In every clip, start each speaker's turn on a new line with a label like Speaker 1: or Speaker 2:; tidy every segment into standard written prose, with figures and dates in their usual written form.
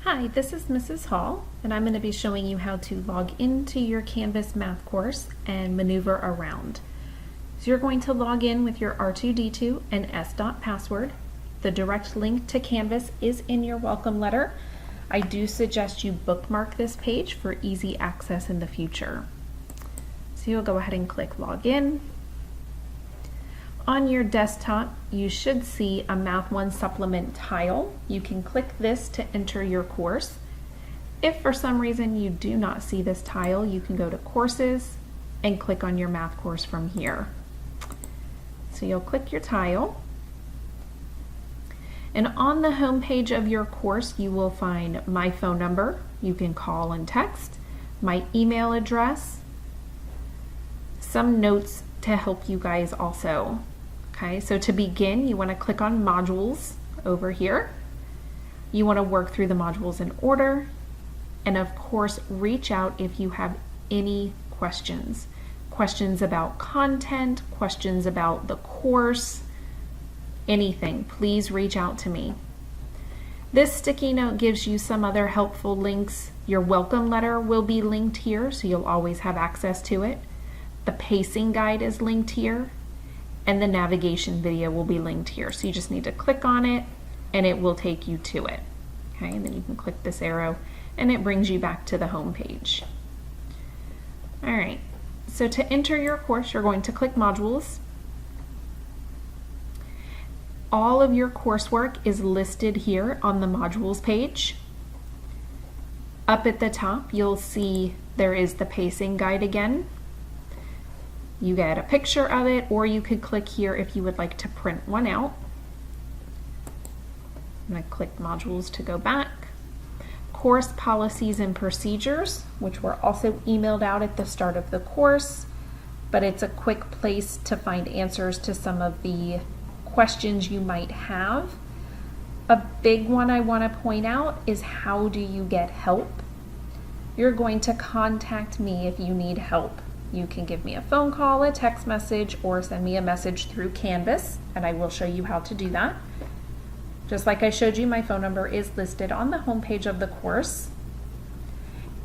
Speaker 1: Hi, this is Mrs. Hall, and I'm going to be showing you how to log into your Canvas math course and maneuver around. So you're going to log in with your R2D2 and S.dot password. The direct link to Canvas is in your welcome letter. I do suggest you bookmark this page for easy access in the future. So you'll go ahead and click Login. On your desktop, you should see a Math 1 supplement tile. You can click this to enter your course. If for some reason you do not see this tile, you can go to Courses and click on your math course from here. So you'll click your tile. And on the home page of your course, you will find my phone number. You can call and text, my email address, some notes to help you guys also. Okay, so to begin, you want to click on Modules over here. You want to work through the modules in order, and of course, reach out if you have any questions. Questions about content, questions about the course, anything, please reach out to me. This sticky note gives you some other helpful links. Your welcome letter will be linked here, so you'll always have access to it. The pacing guide is linked here, and the navigation video will be linked here. So you just need to click on it and it will take you to it. Okay, and then you can click this arrow and it brings you back to the home page. All right, so to enter your course, you're going to click Modules. All of your coursework is listed here on the Modules page. Up at the top, you'll see there is the pacing guide again. You get a picture of it, or you could click here if you would like to print one out. I'm going to click Modules to go back. Course Policies and Procedures, which were also emailed out at the start of the course, but it's a quick place to find answers to some of the questions you might have. A big one I want to point out is how do you get help? You're going to contact me if you need help. You can give me a phone call, a text message, or send me a message through Canvas, and I will show you how to do that. Just like I showed you, my phone number is listed on the home page of the course.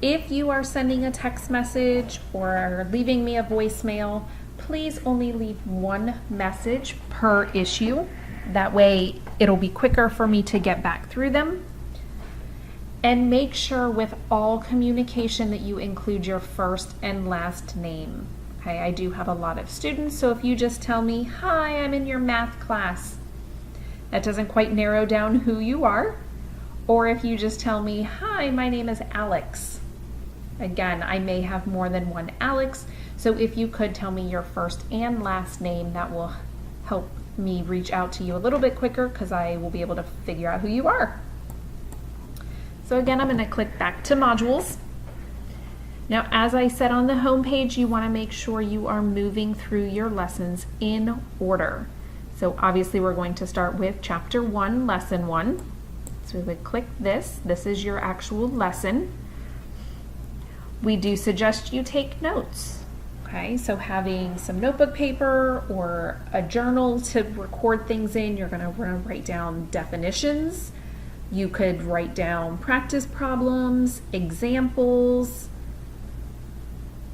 Speaker 1: If you are sending a text message or leaving me a voicemail, please only leave one message per issue. That way it'll be quicker for me to get back through them. And make sure with all communication that you include your first and last name. Okay, I do have a lot of students, so if you just tell me, "Hi, I'm in your math class," that doesn't quite narrow down who you are. Or if you just tell me, "Hi, my name is Alex." Again, I may have more than one Alex, so if you could tell me your first and last name, that will help me reach out to you a little bit quicker because I will be able to figure out who you are. So again, I'm going to click back to Modules. Now, as I said on the home page, you want to make sure you are moving through your lessons in order. So obviously we're going to start with Chapter 1, Lesson 1. So we would click this. This is your actual lesson. We do suggest you take notes. Okay, so having some notebook paper or a journal to record things in, you're going to want to write down definitions. You could write down practice problems, examples.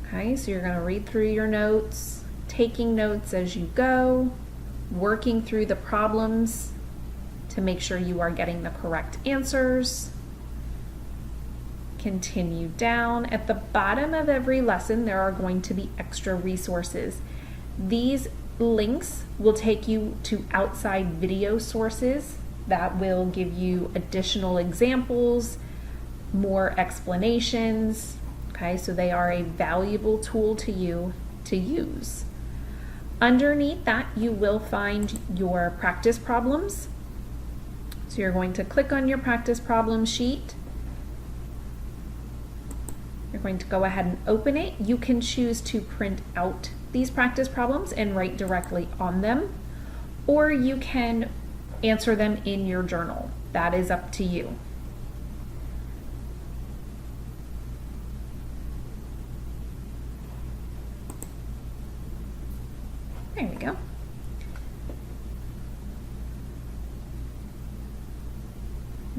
Speaker 1: Okay, so you're going to read through your notes, taking notes as you go, working through the problems to make sure you are getting the correct answers. Continue down. At the bottom of every lesson, there are going to be extra resources. These links will take you to outside video sources that will give you additional examples, more explanations. Okay, so they are a valuable tool to you to use. Underneath that, you will find your practice problems. So you're going to click on your practice problem sheet. You're going to go ahead and open it. You can choose to print out these practice problems and write directly on them, or you can answer them in your journal. That is up to you. There we go.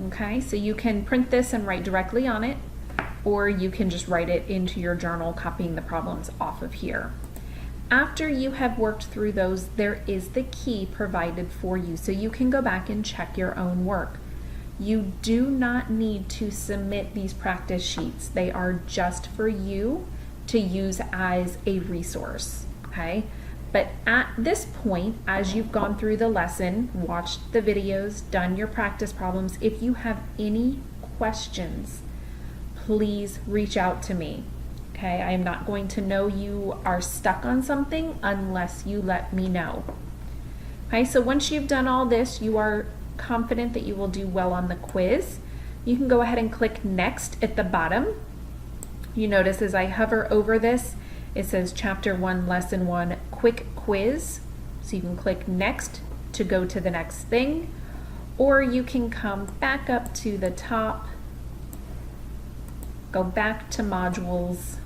Speaker 1: Okay, so you can print this and write directly on it, or you can just write it into your journal, copying the problems off of here. After you have worked through those, there is the key provided for you, so you can go back and check your own work. You do not need to submit these practice sheets. They are just for you to use as a resource, okay? But at this point, as you've gone through the lesson, watched the videos, done your practice problems, if you have any questions, please reach out to me. Okay, I am not going to know you are stuck on something unless you let me know. Okay, so once you've done all this, you are confident that you will do well on the quiz. You can go ahead and click next at the bottom. You notice as I hover over this, it says Chapter 1, Lesson 1, Quick Quiz. So you can click next to go to the next thing, or you can come back up to the top, go back to modules,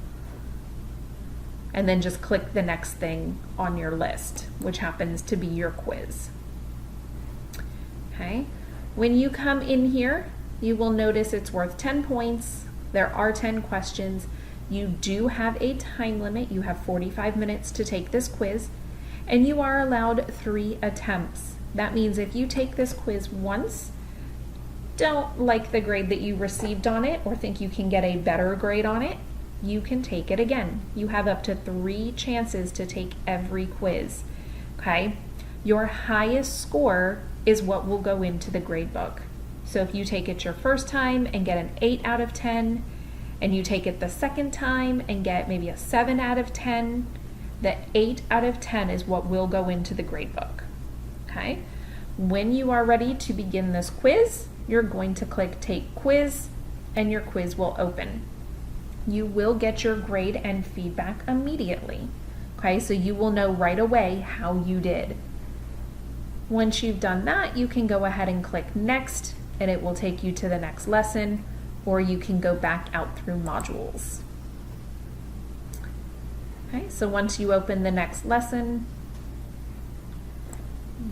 Speaker 1: and then just click the next thing on your list, which happens to be your quiz. Okay, when you come in here, you will notice it's worth 10 points. There are 10 questions. You do have a time limit. You have 45 minutes to take this quiz, and you are allowed 3 attempts. That means if you take this quiz once, don't like the grade that you received on it, or think you can get a better grade on it, you can take it again. You have up to 3 chances to take every quiz, okay? Your highest score is what will go into the grade book. So if you take it your first time and get an 8 out of 10, and you take it the second time and get maybe a 7 out of 10, the 8 out of 10 is what will go into the grade book, okay? When you are ready to begin this quiz, you're going to click Take Quiz, and your quiz will open. You will get your grade and feedback immediately, okay? So you will know right away how you did. Once you've done that, you can go ahead and click Next, and it will take you to the next lesson, or you can go back out through modules. Okay, so once you open the next lesson,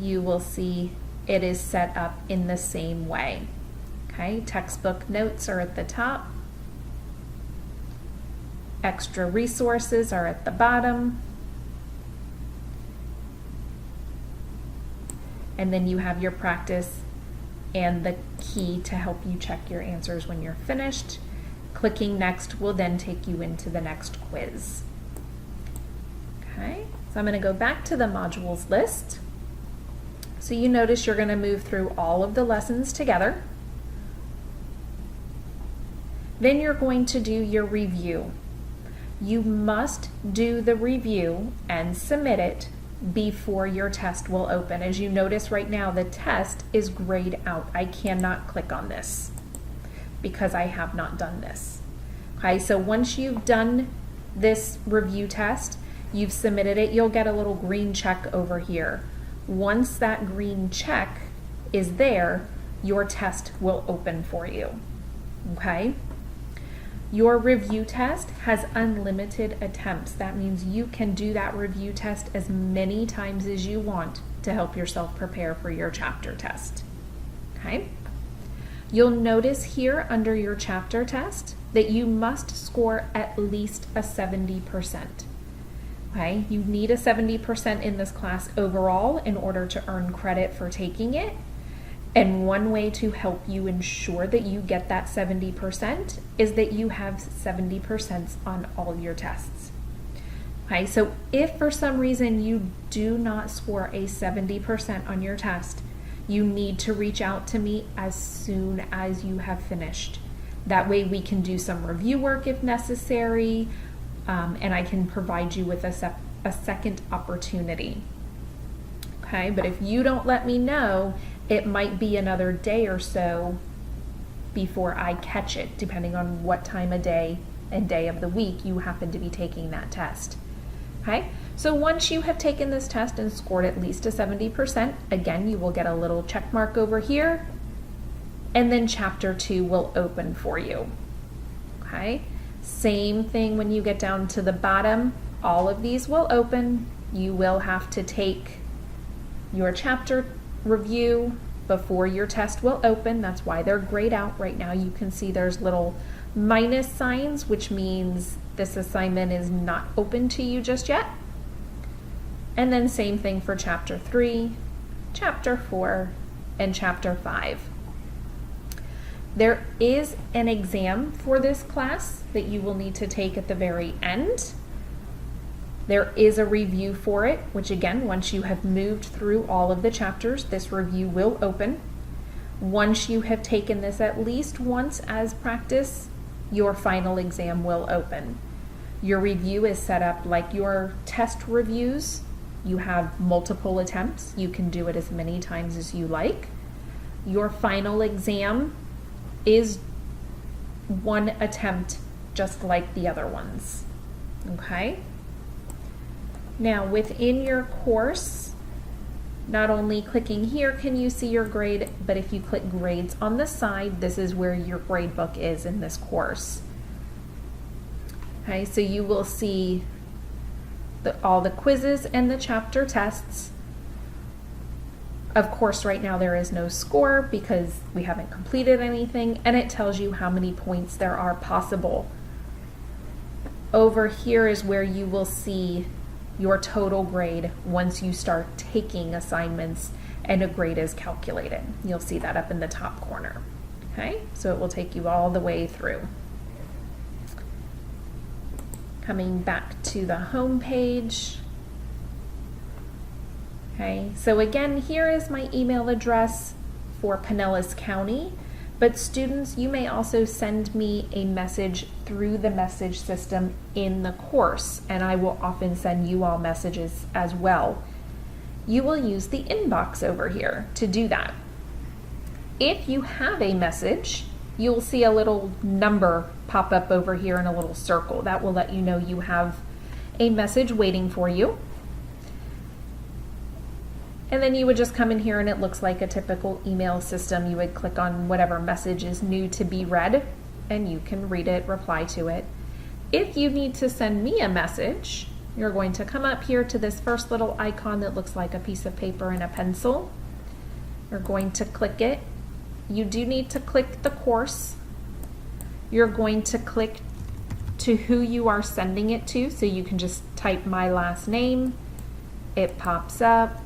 Speaker 1: you will see it is set up in the same way. Okay, textbook notes are at the top. Extra resources are at the bottom. And then you have your practice and the key to help you check your answers when you're finished. Clicking next will then take you into the next quiz. Okay, so I'm going to go back to the modules list. So you notice you're going to move through all of the lessons together. Then you're going to do your review. You must do the review and submit it before your test will open. As you notice right now, the test is grayed out. I cannot click on this because I have not done this. Okay, so once you've done this review test, you've submitted it, you'll get a little green check over here. Once that green check is there, your test will open for you. Okay? Your review test has unlimited attempts. That means you can do that review test as many times as you want to help yourself prepare for your chapter test. Okay? You'll notice here under your chapter test that you must score at least a 70%. Okay? You need a 70% in this class overall in order to earn credit for taking it. And one way to help you ensure that you get that 70% is that you have 70% on all your tests. Okay, so if for some reason you do not score a 70% on your test, you need to reach out to me as soon as you have finished. That way we can do some review work if necessary, and I can provide you with a second opportunity. Okay, but if you don't let me know, it might be another day or so before I catch it, depending on what time of day and day of the week you happen to be taking that test. Okay, so once you have taken this test and scored at least a 70%, again, you will get a little check mark over here, and then chapter 2 will open for you. Okay, same thing when you get down to the bottom, all of these will open. You will have to take your chapter review, before your test will open. That's why they're grayed out right now. You can see there's little minus signs, which means this assignment is not open to you just yet. And then same thing for Chapter 3, Chapter 4, and Chapter 5. There is an exam for this class that you will need to take at the very end. There is a review for it, which again, once you have moved through all of the chapters, this review will open. Once you have taken this at least once as practice, your final exam will open. Your review is set up like your test reviews. You have multiple attempts. You can do it as many times as you like. Your final exam is one attempt, just like the other ones. Okay? Now, within your course, not only clicking here can you see your grade, but if you click grades on the side, this is where your grade book is in this course. Okay, so you will see all the quizzes and the chapter tests. Of course, right now there is no score because we haven't completed anything, and it tells you how many points there are possible. Over here is where you will see your total grade once you start taking assignments and a grade is calculated. You'll see that up in the top corner. Okay, so it will take you all the way through. Coming back to the home page. Okay, so again, here is my email address for Pinellas County, but students, you may also send me a message through the message system in the course, and I will often send you all messages as well. You will use the inbox over here to do that. If you have a message, you'll see a little number pop up over here in a little circle. That will let you know you have a message waiting for you. And then you would just come in here and it looks like a typical email system. You would click on whatever message is new to be read and you can read it, reply to it. If you need to send me a message, you're going to come up here to this first little icon that looks like a piece of paper and a pencil. You're going to click it. You do need to click the course. You're going to click to who you are sending it to, so you can just type my last name. It pops up.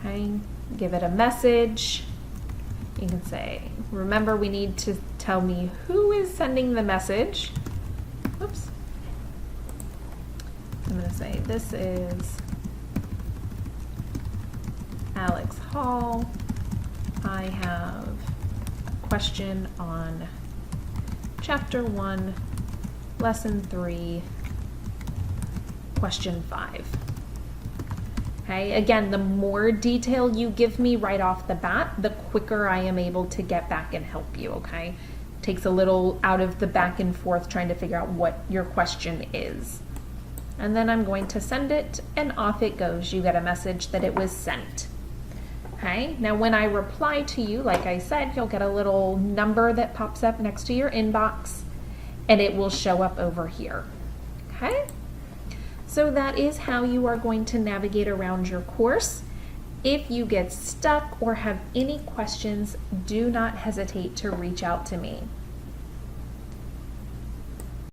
Speaker 1: Okay, give it a message. You can say, remember we need to tell me who is sending the message. Oops. I'm going to say this is Alex Hall. I have a question on Chapter 1, Lesson 3, Question 5. Okay, again, the more detail you give me right off the bat, the quicker I am able to get back and help you, okay? Takes a little out of the back and forth trying to figure out what your question is. And then I'm going to send it, and off it goes. You get a message that it was sent. Okay, now when I reply to you, like I said, you'll get a little number that pops up next to your inbox, and it will show up over here. Okay? So that is how you are going to navigate around your course. If you get stuck or have any questions, do not hesitate to reach out to me.